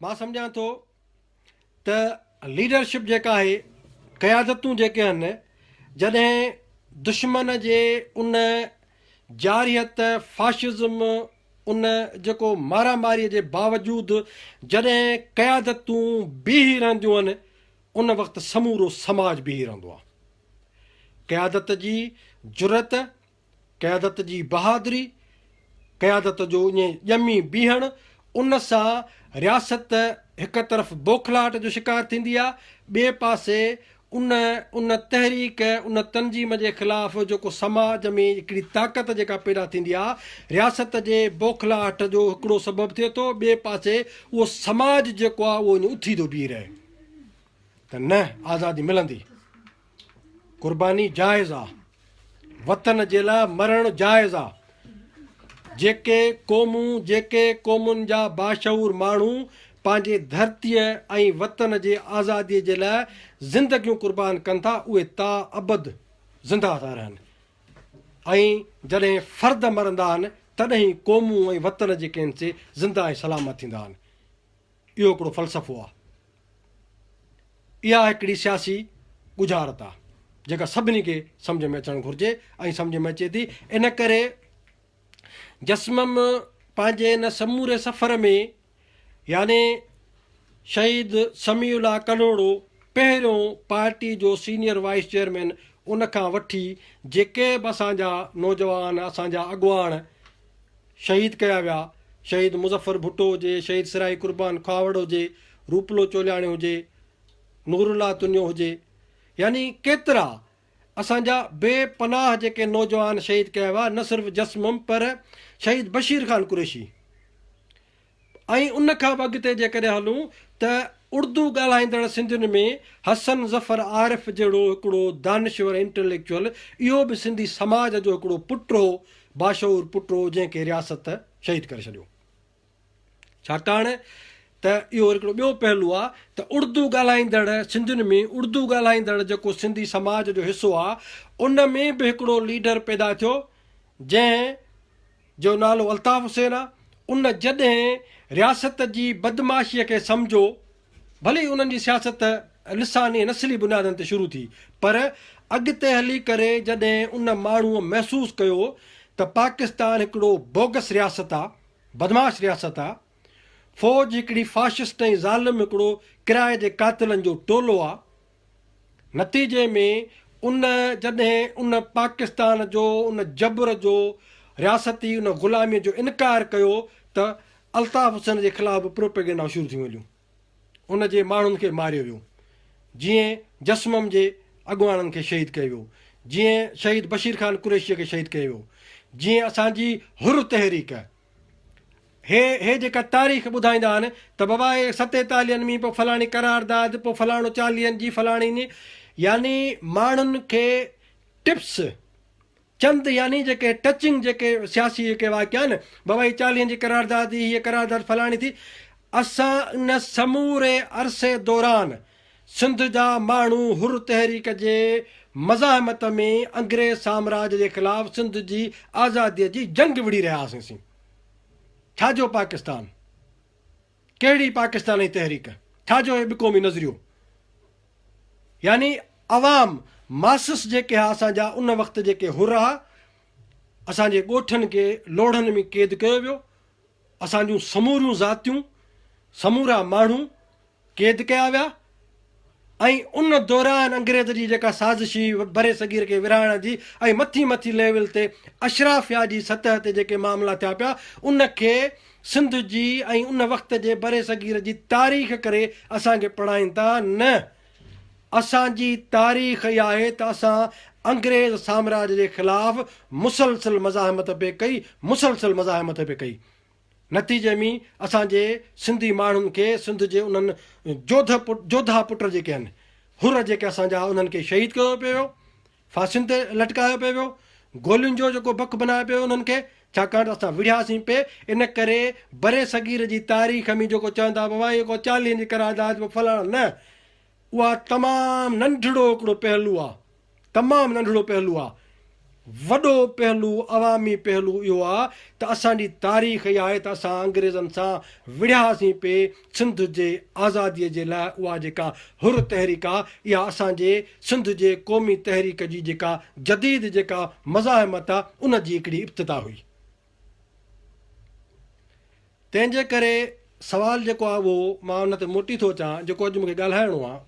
मां सम्झां थो त लीडरशिप जेका आहे, क़यादतूं जेके आहिनि, जॾहिं दुश्मन जे उन जारियत फाशिज़म उन जेको मारामारीअ जे बावजूदि जॾहिं क़यादतूं बीही रहंदियूं आहिनि, उन वक़्तु समूरो समाज बीही रहंदो आहे। क़यादत जी जुरत, क़यादत जी बहादुरी, क़यादत जो ईअं ॼमी बीहण, उन सां रियासत हिकु तरफ़ बौखलाहट जो शिकार थींदी आहे, ॿिए पासे उन तहरीक उन तनज़ीम जे ख़िलाफ़ु जेको समाज में हिकिड़ी ताक़त जेका पैदा थींदी आहे, रियासत जे बौखलाहट जो हिकिड़ो सबबु थिए थो। ॿिए पासे उहो समाज जेको आहे उहो ईअं उथी थो बीह रहे त न आज़ादी मिलंदी। क़ुर्बानी जाइज़ आहे, वतन जे लाइ मरणु जाइज़ आहे। जेके क़ौमुनि जा बाशऊर माण्हू पंहिंजे धरतीअ ऐं वतन जे आज़ादीअ जे लाइ ज़िंदगियूं क़ुर्बान कनि था, उहे ता अबद ज़िंदा था रहनि। ऐं जॾहिं फ़र्द मरंदा आहिनि तॾहिं क़ौमूं ऐं वतन जेके आहिनि से ज़िंदा ऐं सलामत थींदा आहिनि। इहो हिकिड़ो फ़लसफ़ो आहे। इहा हिकिड़ी सियासी गुज़ारत आहे जेका सभिनी खे सम्झ में अचणु घुरिजे ऐं सम्झ में अचे थी। इन करे जस्मम पंहिंजे इन समूरे सफ़र में, यानी शहीद समीउल्लाह कनोड़ो पहिरियों पार्टी जो सीनियर वाइस चेयरमैन, उन खां वठी जेके बि असांजा नौजवान असांजा अॻुवान शहीद कया विया, शहीद मुज़फ़र भुट्टो हुजे, शहीद सिराई क़ुर्बान खावड़ हुजे, रूपलो चोलियाणी हुजे, नूरुल्लाह तुनियो हुजे, यानी केतिरा असांजा बेपनाह जेके नौजवान शहीद कया हुआ, न सिर्फ़ु जस्मम पर शहीद बशीर ख़ान कुरैशी। ऐं उन खां बि अॻिते जेकॾहिं हलूं त उर्दू ॻाल्हाईंदड़ सिंधियुनि में हसन ज़फ़र आरिफ़ जहिड़ो हिकिड़ो दानिश्वर इंटेलेक्चुअल, इहो बि सिंधी समाज जो हिकिड़ो पुटु हो, बाशऊर पुटु हो, जंहिंखे रियासत शहीद करे छॾियो। छाकाणि त इहो हिकिड़ो ॿियो पहलू आहे त उर्दू ॻाल्हाईंदड़ सिंधियुनि में उर्दू ॻाल्हाईंदड़ जेको सिंधी समाज जो हिसो आहे, उन में बि हिकिड़ो लीडर पैदा थियो जंहिं जो नालो अल्ताफ़ हुसैन आहे। उन जॾहिं रियासत जी बदमाशीअ खे सम्झो, भले ई उन्हनि जी सियासत लिसानी नस्ली बुनियादनि ते शुरू थी, पर अॻिते हली करे जॾहिं उन माण्हूअ महसूसु कयो त पाकिस्तान हिकिड़ो बोगस रियासत आहे, बदमाश रियासत आहे, फ़ौज हिकिड़ी फाशिस्ट ऐं ज़ालिम हिकिड़ो किराए जे कातिलनि जो टोलो आहे, नतीजे में जॾहिं उन पाकिस्तान जो उन जबर जो रियासती उन ग़ुलामीअ जो इनकार कयो त अल्ताफ़ हुसैन जे ख़िलाफ़ु प्रोपेगेंडा शुरू थी वियूं। उन जे माण्हुनि खे मारियो वियो, जीअं जस्मम जे अॻुवाननि खे शहीद कयो वियो, जीअं शहीद बशीर ख़ान कुरैशीअ खे शहीद कयो वियो, जीअं असांजी हुर तहरीक हे जेका तारीख़ ॿुधाईंदा आहिनि त बाबा हे 47 में पोइ फलाणी करारदाद, पोइ फलाणो 40 जी फलाणी ने, यानी माण्हुनि खे टिप्स चंद, यानी जेके टचिंग जेके सियासी जेके वाक़िया आहिनि, बाबा हीअ 40 जी करारदाद, हीअ करारदाद फलाणी थी। असां इन समूरे अरसे दौरान सिंध जा माण्हू हुर तहरीक जे मज़ाहमत में अंग्रेज़ साम्राज्य जे ख़िलाफ़ु सिंध जी आज़ादीअ जी जंग विड़ी रहिया हुआसीं। छाजो पाकिस्तान, कहिड़ी पाकिस्तानी तहरीक, छाजो हे बिक़ौमी नज़रियो, यानी अवाम मासिस जेके हा असांजा उन वक़्तु जेके हुर हा, असांजे ॻोठनि खे लोढ़नि में क़ैद कयो वियो, असांजूं समूरियूं ज़ातियूं समूरा माण्हू क़ैद कया विया। ऐं उन दौरान अंग्रेज़ जी जेका साज़िशी बरे सगीर खे विरहाइण जी ऐं मथी लेवल ते अशराफिया जी सतह ते जेके मामला थिया पिया, उनखे सिंध जी ऐं उन वक़्त जे बरे सगीर जी तारीख़ करे असांखे पढ़ाइनि था। न, असांजी तारीख़ इहा आहे त असां अंग्रेज़ साम्राज्य जे ख़िलाफ़ु मुसलसिल मज़ाहमत पे कई। नतीजे में असांजे सिंधी माण्हुनि खे सिंध जे उन्हनि जोधा पुट जेके आहिनि, हुर जेके असांजा, उन्हनि खे शहीद कयो पियो वियो, फांसियुनि ते लटकायो पियो वियो, गोलियुनि जो जेको बक बनायो पियो उन्हनि खे, छाकाणि असां विढ़ियासीं पे। इन करे बरे सगीर जी तारीख़ में जेको चवंदा बाबा इहो को 40 जी करारदाद फलाणो, न, उहा तमामु नंढिड़ो हिकिड़ो पहलू आहे, तमामु नंढिड़ो पहलू आहे। वॾो पहलू अवामी पहलू इहो आहे त असांजी तारीख़ इहा आहे त असां अंग्रेज़नि सां विढ़ियासीं पिए सिंध जे आज़ादीअ जे लाइ। उहा जेका हुर तहरीक आहे इहा असांजे सिंध जे क़ौमी तहरीक जी जेका जदीद जेका मज़ाहिमत आहे उन जी हिकिड़ी इब्तिदा हुई। तंहिंजे करे सुवालु जेको आहे उहो मां उन ते मोटी थो अचां, जेको अॼु मूंखे ॻाल्हाइणो आहे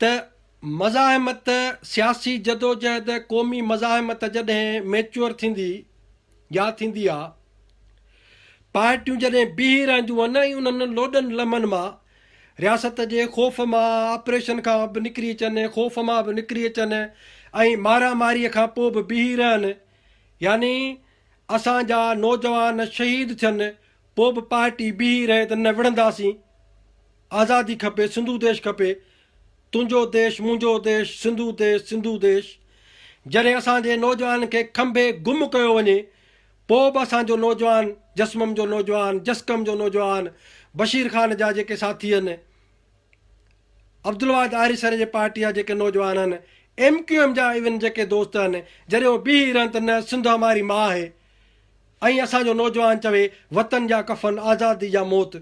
त मज़ाहिमत सियासी जदोजहद क़ौमी मज़ाहिमत जॾहिं मैच्योर थींदी या थींदी आहे, पार्टियूं जॾहिं बीही रहंदियूं आहिनि ऐं उन्हनि लोॾनि लमनि मां रियासत जे ख़ौफ़ मां ऑपरेशन खां बि निकिरी अचनि, ख़ौफ़ मां बि निकिरी अचनि ऐं मारामारीअ खां पोइ बि बीही रहनि, यानी असांजा नौजवान शहीद थियनि पोइ बि पार्टी बीही रहे त न विढ़ंदासीं, आज़ादी खपे, सिंधू देश खपे, तुंहिंजो देश मुंहिंजो देश, सिंधू देश सिंधू देश। जॾहिं असांजे नौजवान खे खंभे गुम कयो वञे पोइ बि असांजो नौजवान, जस्मम जो नौजवान, जस्कम जो नौजवान, बशीर ख़ान जा जेके साथी आहिनि, अब्दुल वाहिद आरिसर जे पार्टी जा जेके नौजवान आहिनि, MQM जा इवन जेके दोस्त आहिनि, जॾहिं उहे बीही रहनि त न सिंध हमारी मां आहे ऐं असांजो नौजवान चवे वतन जा कफ़न, आज़ादी जा मौत,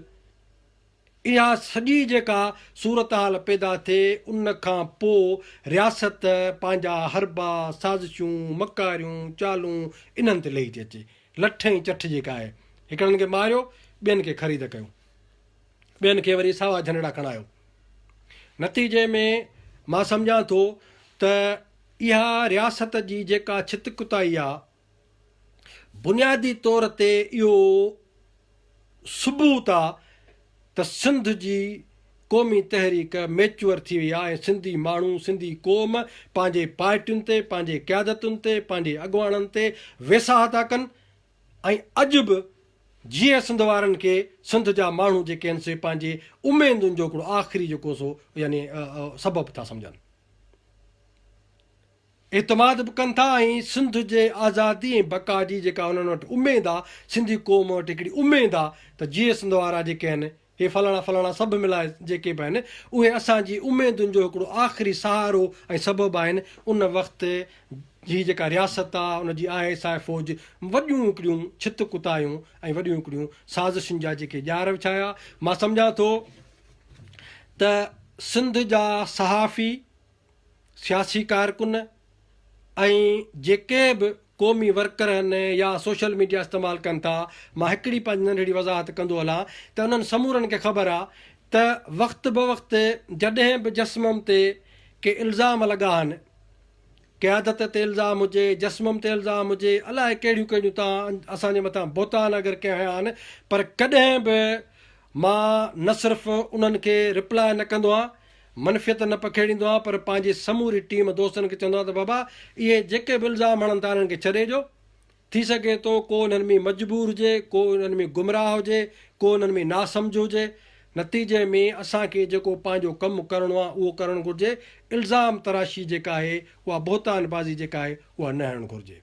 इहा सॼी जेका सूरत हाल पैदा थिए उन खां पोइ रियासत पंहिंजा हरबा, साज़िशूं, मकारियूं, चालूं इन्हनि ते लही थी अचे। लठ ऐं चठ जेका आहे, हिकिड़नि खे मारियो, ॿियनि खे ख़रीद कयो, ॿियनि खे वरी सावा झंडा खणायो। नतीजे में मां सम्झां थो त इहा रियासत जी जेका छितकुताई आहे, बुनियादी तौर ते इहो सबूत आहे त सिंध जी क़ौमी तहरीक मैच्योर थी वई आहे ऐं सिंधी माण्हू, सिंधी क़ौम पंहिंजे पार्टियुनि ते, पंहिंजे क़यादतुनि ते, पंहिंजे अॻुवाणनि ते वेसाह था कनि ऐं अॼु बि जीअं सिंध वारनि खे सिंध जा माण्हू जेके आहिनि से पंहिंजे उमेदुनि जो हिकिड़ो आख़िरी जेको सो यानी सबबु था सम्झनि, एतमाद बि कनि था ऐं सिंध जे आज़ादी ऐं बका जी जेका उन्हनि वटि उमेदु आहे, सिंधी क़ौम वटि हिकिड़ी उमेदु आहे त जीअं सिंध वारा जेके आहिनि, हे फलाणा फलाणा सभु मिलाए जेके बि आहिनि, उहे असांजी उमेदुनि जो हिकिड़ो आख़िरी सहारो ऐं सबबु आहिनि। उन वक़्तु जी जेका रियासत आहे उनजी ISI फ़ौज वॾियूं हिकिड़ियूं छितकुतायूं ऐं वॾियूं हिकिड़ियूं साज़िशुनि जा जेके ॼार विछाया। मां सम्झां थो त सिंध जा सहाफ़ी, सियासी कारकुन ऐं जेके बि क़ौमी वर्कर आहिनि या सोशल मीडिया इस्तेमालु कनि था, मां हिकिड़ी पंहिंजी नंढड़ी वज़ाहत कंदो हलां त उन्हनि समूरनि खे ख़बर आहे त वक़्तु ब वक़्तु जॾहिं बि जस्मम ते के इल्ज़ाम लॻा आहिनि, क़यादत ते इल्ज़ाम हुजे, जस्मम ते इल्ज़ाम हुजे, अलाए कहिड़ियूं कहिड़ियूं तव्हां असांजे मथां बोतान अगरि कया आहिनि, पर कॾहिं बि मां न सिर्फ़ु उन्हनि खे रिप्लाए न कंदो आहियां, मनफ़ियत न पखेड़ींदो आहियां, पर पंहिंजी समूरी टीम दोस्तनि खे चवंदो आहे त बाबा इहे जेके बि इल्ज़ाम हणनि था इन्हनि खे छॾे ॾियो, थी सघे थो को इन्हनि में मजबूर हुजे, को इन्हनि में गुमराह हुजे, को इन्हनि में नासमझ हुजे। नतीजे में असांखे जेको पंहिंजो कमु करिणो आहे उहो करणु घुरिजे। इल्ज़ाम तराशी जेका आहे उहा बोहतानबाज़ी जेका आहे उहा न हणणु घुरिजे।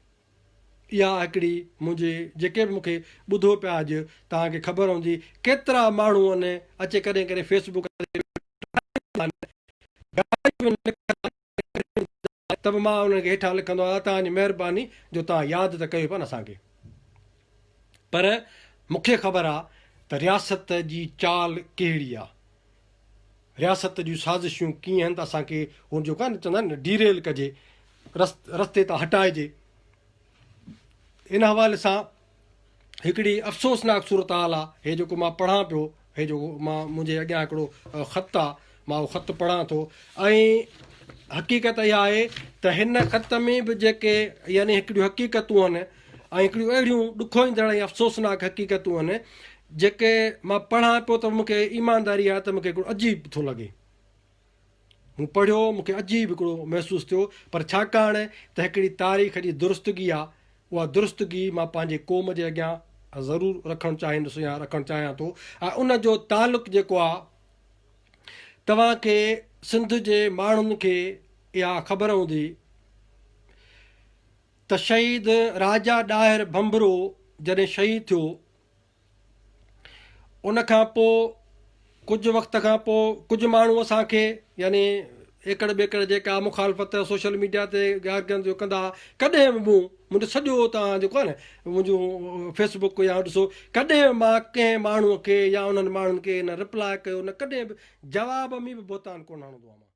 इहा हिकिड़ी मुंहिंजे जेके बि मूंखे ॿुधो पिया अॼु, तव्हांखे ख़बर हूंदी केतिरा माण्हू आहिनि अचे कॾहिं कॾहिं फेसबुक ते त बि मां हुनखे हेठां लिखंदो आहियां तव्हांजी महिरबानी जो तव्हां यादि त कयो पिया न असांखे। पर मूंखे ख़बर आहे त रियासत जी चाल कहिड़ी आहे, रियासत जूं साज़िशूं कीअं आहिनि, त असांखे हुन जो कान चवंदा आहिनि डीरेल कजे, रस्ते तां हटाइजे। इन हवाले सां हिकिड़ी अफ़सोसनाक सूरत हाल आहे, हे जेको मां पढ़ां पियो, हे जेको मां मुंहिंजे अॻियां हिकिड़ो ख़त आहे, मां उहो ख़तु पढ़ां थो ऐं हक़ीक़त इहा आहे त हिन ख़त में बि जेके यानी हिकिड़ियूं हक़ीक़तूं आहिनि ऐं हिकिड़ियूं अहिड़ियूं ॾुखो ईंदड़ ऐं अफ़सोसनाक हक़ीक़तूं आहिनि जेके मां पढ़ां पियो त मूंखे ईमानदारी आहे त मूंखे हिकिड़ो अजीब थो लॻे। मूं पढ़ियो, मूंखे अजीब हिकिड़ो महसूसु थियो, पर छाकाणि त हिकिड़ी तारीख़ जी दुरुस्तगी आहे, उहा दुरुस्तगी मां पंहिंजे क़ौम जे अॻियां ज़रूरु रखणु चाहींदुसि या रखणु चाहियां थो। ऐं उन जो तालुक़ु जेको आहे, तव्हांखे सिंध जे माण्हुनि खे इहा ख़बर हूंदी त शहीद राजा ॾाहिर भंभरो जॾहिं शहीद थियो, उन खां पोइ कुझु वक़्त खां पोइ कुझु माण्हू असांखे यानी एकड़ ॿेकड़ जेका मुखालफ़त सोशल मीडिया ते ॻाल्हि जो कंदा, कॾहिं बि मूं मुंहिंजो सॼो तव्हां जेको आहे न मुंहिंजो फेसबुक या ॾिसो, कॾहिं मां कंहिं माण्हूअ खे या उन्हनि माण्हुनि खे न रिप्लाए कयो, न कॾहिं बि जवाब में बि बोतान कोन हणंदो आहियां।